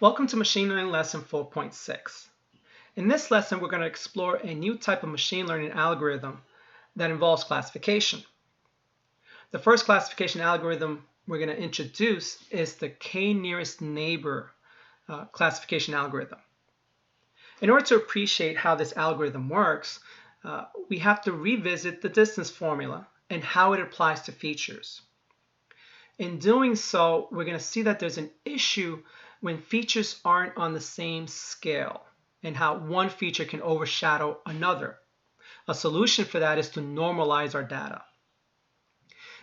Welcome to Machine Learning Lesson 4.6. In this lesson, we're going to explore a new type of machine learning algorithm that involves classification. The first classification algorithm we're going to introduce is the k-nearest neighbor classification algorithm. In order to appreciate how this algorithm works, we have to revisit the distance formula and how it applies to features. In doing so, we're going to see that there's an issue when features aren't on the same scale and how one feature can overshadow another. A solution for that is to normalize our data.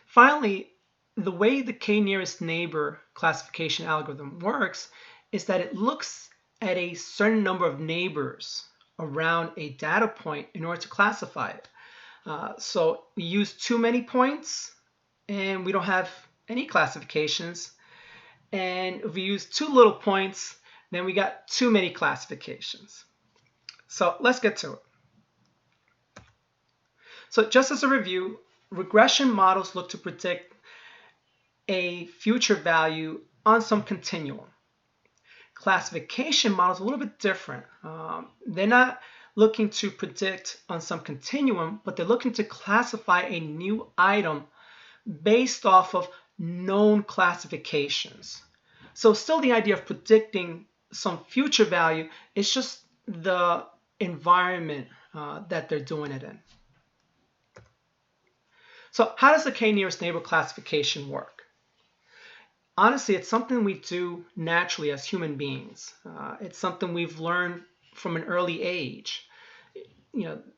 Finally, the way the k-nearest neighbor classification algorithm works is that it looks at a certain number of neighbors around a data point in order to classify it. So we use too many points and we don't have any classifications. And if we use too little points, then we got too many classifications. So let's get to it. So just as a review, regression models look to predict a future value on some continuum. Classification models are a little bit different. They're not looking to predict on some continuum, but they're looking to classify a new item based off of known classifications. So still the idea of predicting some future value, it's just the environment that they're doing it in. So how does the k-nearest neighbor classification work? Honestly, it's something we do naturally as human beings. It's something we've learned from an early age.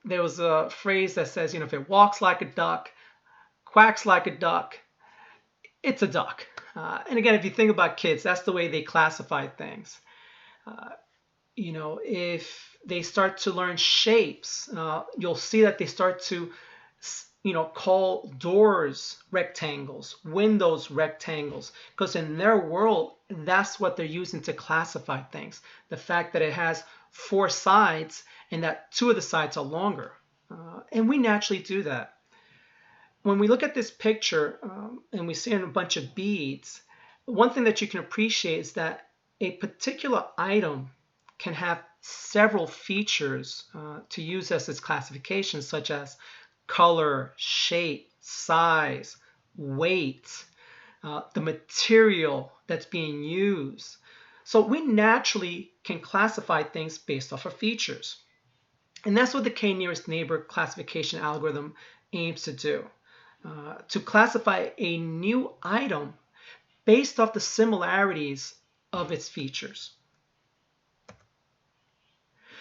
There was a phrase that says, if it walks like a duck, quacks like a duck, it's a duck. And again, if you think about kids, that's the way they classify things. If they start to learn shapes, you'll see that they start to, call doors rectangles, windows rectangles, because in their world, that's what they're using to classify things. The fact that it has 4 sides and that 2 of the sides are longer. And we naturally do that. When we look at this picture and we see a bunch of beads, one thing that you can appreciate is that a particular item can have several features to use as its classification, such as color, shape, size, weight, the material that's being used. So we naturally can classify things based off of features. And that's what the k-nearest neighbor classification algorithm aims to do. To classify a new item based off the similarities of its features.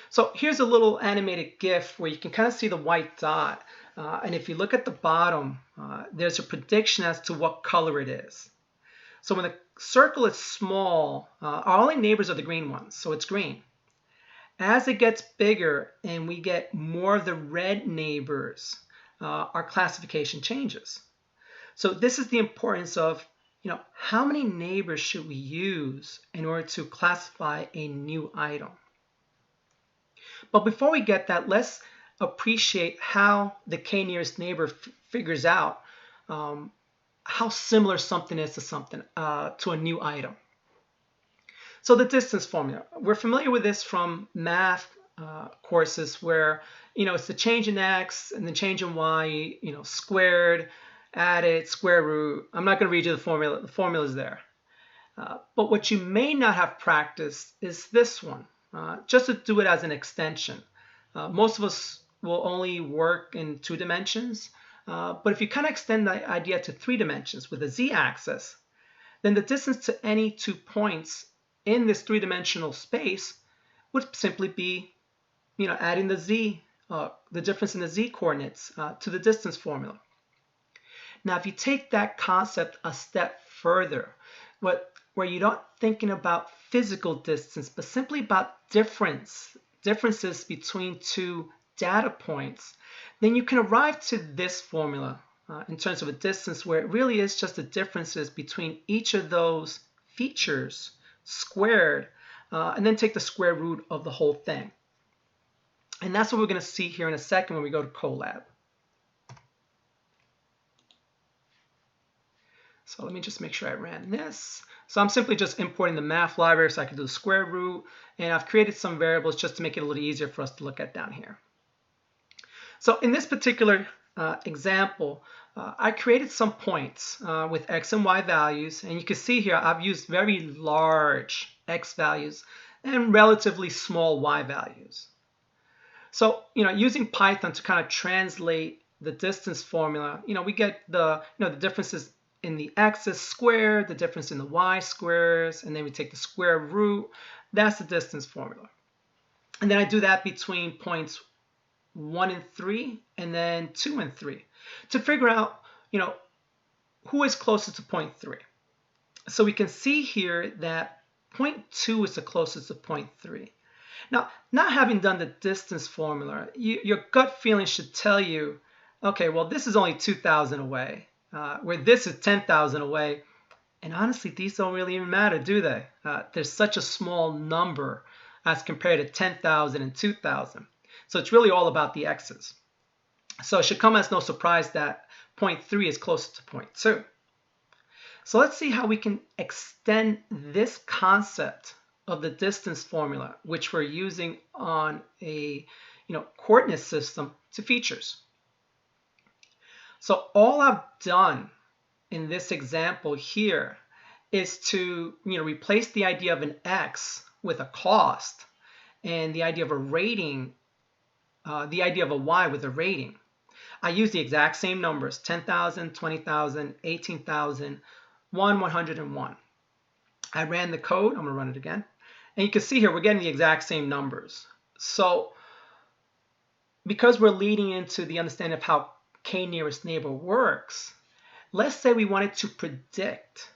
So here's a little animated GIF where you can kind of see the white dot. And if you look at the bottom, there's a prediction as to what color it is. So when the circle is small, our only neighbors are the green ones, so it's green. As it gets bigger and we get more of the red neighbors, our classification changes. So this is the importance of, how many neighbors should we use in order to classify a new item? But before we get that, let's appreciate how the k-nearest neighbor figures out how similar something is to something, to a new item. So the distance formula, we're familiar with this from math courses where, it's the change in x and the change in y, squared, added, square root. I'm not going to read you the formula. The formula is there. But what you may not have practiced is this one, just to do it as an extension. Most of us will only work in 2 dimensions. But if you kind of extend the idea to 3 dimensions with the z-axis, then the distance to any 2 points in this 3-dimensional space would simply be, adding the difference in the z coordinates to the distance formula. Now, if you take that concept a step further, where you're not thinking about physical distance, but simply about differences between 2 data points, then you can arrive to this formula in terms of a distance where it really is just the differences between each of those features squared, and then take the square root of the whole thing. And that's what we're going to see here in a second when we go to Colab. So let me just make sure I ran this. So I'm simply just importing the math library so I can do the square root. And I've created some variables just to make it a little easier for us to look at down here. So in this particular example, I created some points with x and y values. And you can see here I've used very large x values and relatively small y values. So, using Python to kind of translate the distance formula, we get the differences in the x's squared, the difference in the y squares, and then we take the square root. That's the distance formula. And then I do that between points 1 and 3, and then 2 and 3 to figure out, who is closest to point 3. So we can see here that point 2 is the closest to point 3. Now, not having done the distance formula, your gut feeling should tell you, okay, well, this is only 2,000 away, where this is 10,000 away. And honestly, these don't really even matter, do they? There's such a small number as compared to 10,000 and 2,000. So it's really all about the x's. So it should come as no surprise that point 3 is closer to point 2. So let's see how we can extend this concept of the distance formula, which we're using on a coordinate system, to features. So all I've done in this example here is to replace the idea of an x with a cost, and the idea of a rating, the idea of a y with a rating. I use the exact same numbers: 10,000, 20,000, 18,000, 101. I ran the code. I'm going to run it again. And you can see here we're getting the exact same numbers. So because we're leading into the understanding of how k-nearest neighbor works, let's say we wanted to predict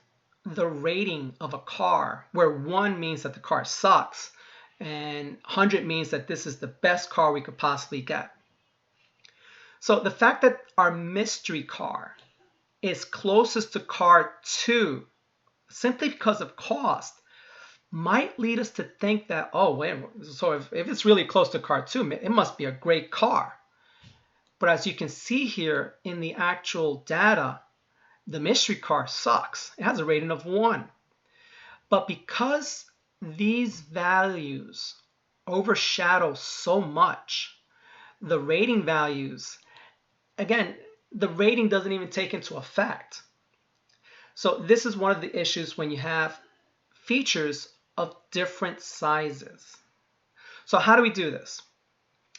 the rating of a car, where 1 means that the car sucks and 100 means that this is the best car we could possibly get. So the fact that our mystery car is closest to car 2 simply because of cost might lead us to think that, oh, wait, so if it's really close to car 2, it must be a great car. But as you can see here in the actual data, the mystery car sucks. It has a rating of 1. But because these values overshadow so much the rating values, again, the rating doesn't even take into effect. So this is one of the issues when you have features of different sizes. So how do we do this?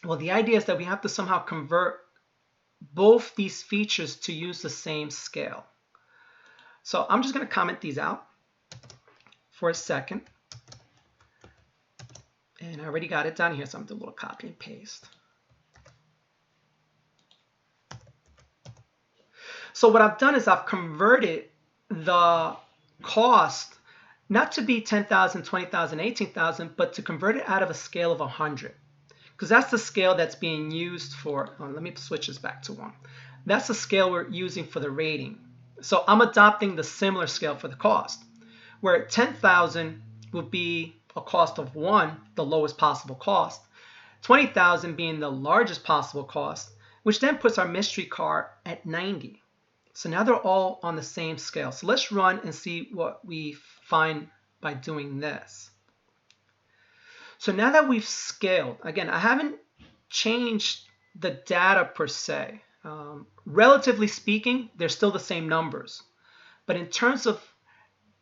Well, the idea is that we have to somehow convert both these features to use the same scale. So I'm just going to comment these out for a second. And I already got it down here, so I'm going to do a little copy and paste. So what I've done is I've converted the cost not to be 10,000, 20,000, 18,000, but to convert it out of a scale of 100. Because that's the scale that's being used for, let me switch this back to 1. That's the scale we're using for the rating. So I'm adopting the similar scale for the cost, where 10,000 would be a cost of 1, the lowest possible cost, 20,000 being the largest possible cost, which then puts our mystery car at 90. So now they're all on the same scale. So let's run and see what we find by doing this. So now that we've scaled, again, I haven't changed the data per se. Relatively speaking, they're still the same numbers. But in terms of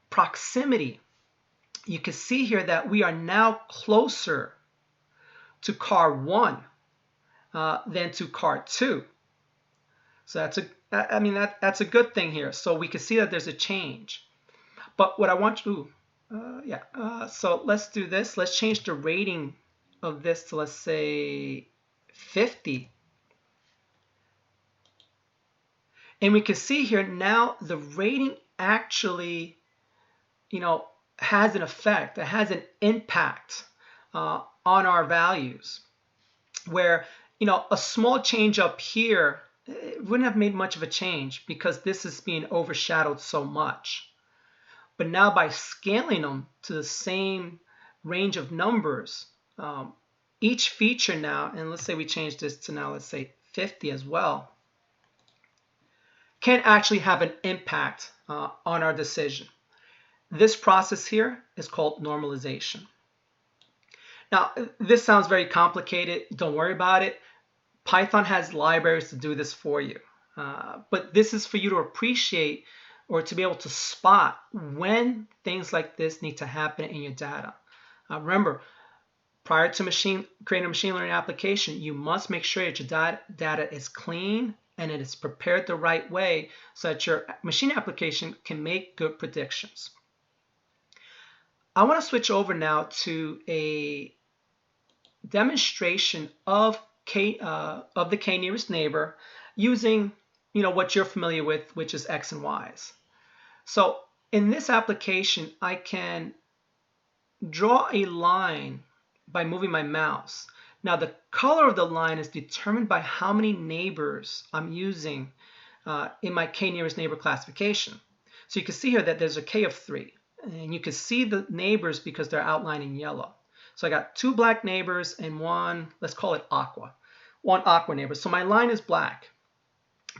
proximity, you can see here that we are now closer to car 1 than to car 2. So that's a good thing here. So we can see that there's a change. But what I want to do, so let's do this. Let's change the rating of this to, let's say, 50. And we can see here now the rating actually, has an effect. It has an impact on our values. Where, a small change up here, it wouldn't have made much of a change because this is being overshadowed so much. But now by scaling them to the same range of numbers, each feature now, and let's say we change this to now, let's say 50 as well. can actually have an impact on our decision. This process here is called normalization. Now, this sounds very complicated. Don't worry about it. Python has libraries to do this for you. But this is for you to appreciate or to be able to spot when things like this need to happen in your data. Remember, prior to creating a machine learning application, you must make sure that your data is clean and it is prepared the right way so that your machine application can make good predictions. I want to switch over now to a demonstration of the k nearest neighbor using what you're familiar with, which is x and y's. So in this application, I can draw a line by moving my mouse. Now the color of the line is determined by how many neighbors I'm using in my k nearest neighbor classification. So you can see here that there's a k of 3, and you can see the neighbors because they're outlined in yellow. So I got 2 black neighbors and one, let's call it aqua, one aqua neighbor. So my line is black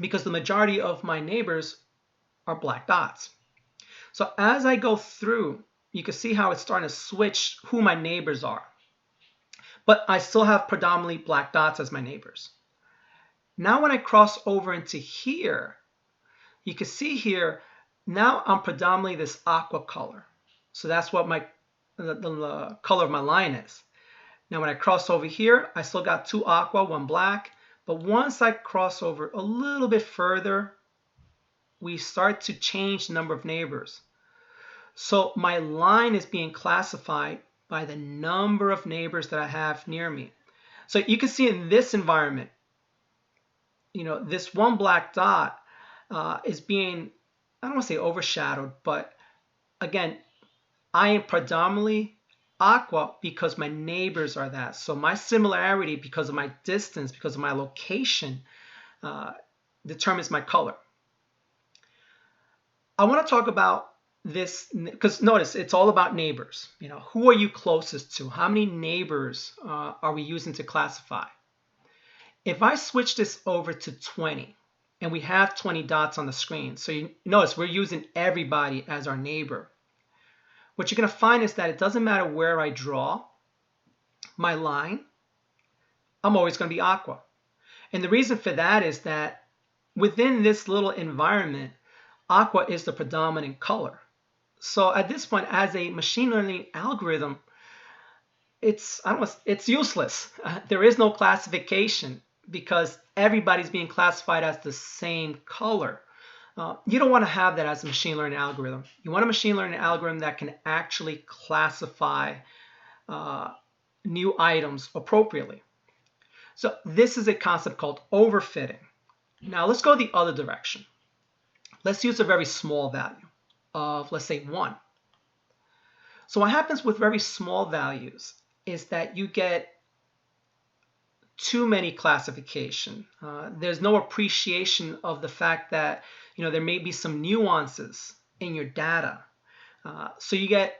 because the majority of my neighbors are black dots. So as I go through, you can see how it's starting to switch who my neighbors are. But I still have predominantly black dots as my neighbors. Now when I cross over into here, you can see here, now I'm predominantly this aqua color. So that's what the color of my line is. Now when I cross over here, I still got 2 aqua, 1 black. But once I cross over a little bit further, we start to change the number of neighbors. So my line is being classified by the number of neighbors that I have near me. So you can see in this environment, this 1 black dot is being, I don't want to say overshadowed, but again, I am predominantly aqua because my neighbors are that. So my similarity, because of my distance, because of my location, determines my color. I want to talk about this because notice it's all about neighbors. Who are you closest to? How many neighbors are we using to classify? If I switch this over to 20, and we have 20 dots on the screen, so you notice we're using everybody as our neighbor. What you're going to find is that it doesn't matter where I draw my line, I'm always going to be aqua. And the reason for that is that within this little environment, aqua is the predominant color. So at this point, as a machine learning algorithm, it's useless. There is no classification because everybody's being classified as the same color. You don't want to have that as a machine learning algorithm. You want a machine learning algorithm that can actually classify new items appropriately. So this is a concept called overfitting. Now let's go the other direction. Let's use a very small value of, let's say, 1. So what happens with very small values is that you get too many classification. There's no appreciation of the fact that there may be some nuances in your data. So you get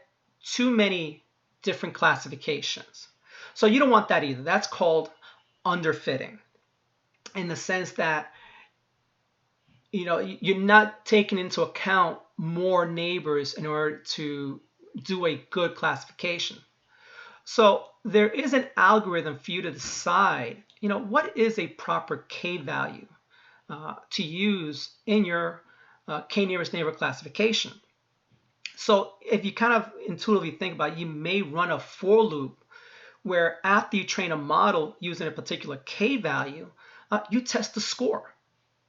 too many different classifications. So you don't want that either. That's called underfitting, in the sense that you're not taking into account more neighbors in order to do a good classification. So there is an algorithm for you to decide, what is a proper k value to use in your k nearest neighbor classification. So if you kind of intuitively think about it, you may run a for loop where after you train a model using a particular k value, you test the score.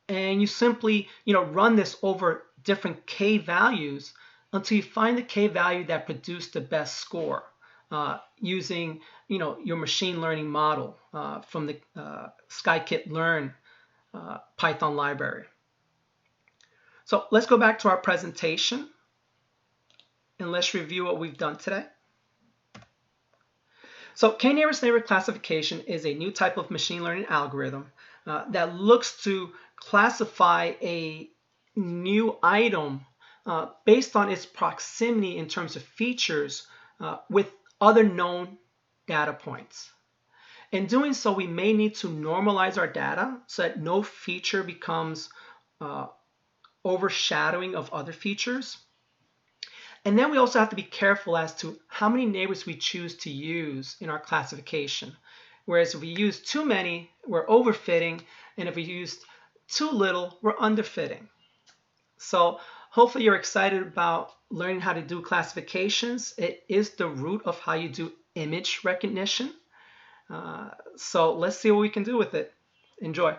And you simply, run this over different k values until you find the k value that produced the best score using, your machine learning model from the scikit-learn Python library. So let's go back to our presentation and let's review what we've done today. So k nearest neighbor classification is a new type of machine learning algorithm that looks to classify a new item based on its proximity in terms of features with other known data points. In doing so, we may need to normalize our data so that no feature becomes overshadowing of other features. And then we also have to be careful as to how many neighbors we choose to use in our classification. Whereas if we use too many, we're overfitting, and if we use too little, we're underfitting. So hopefully you're excited about learning how to do classifications. It is the root of how you do image recognition. So let's see what we can do with it. Enjoy.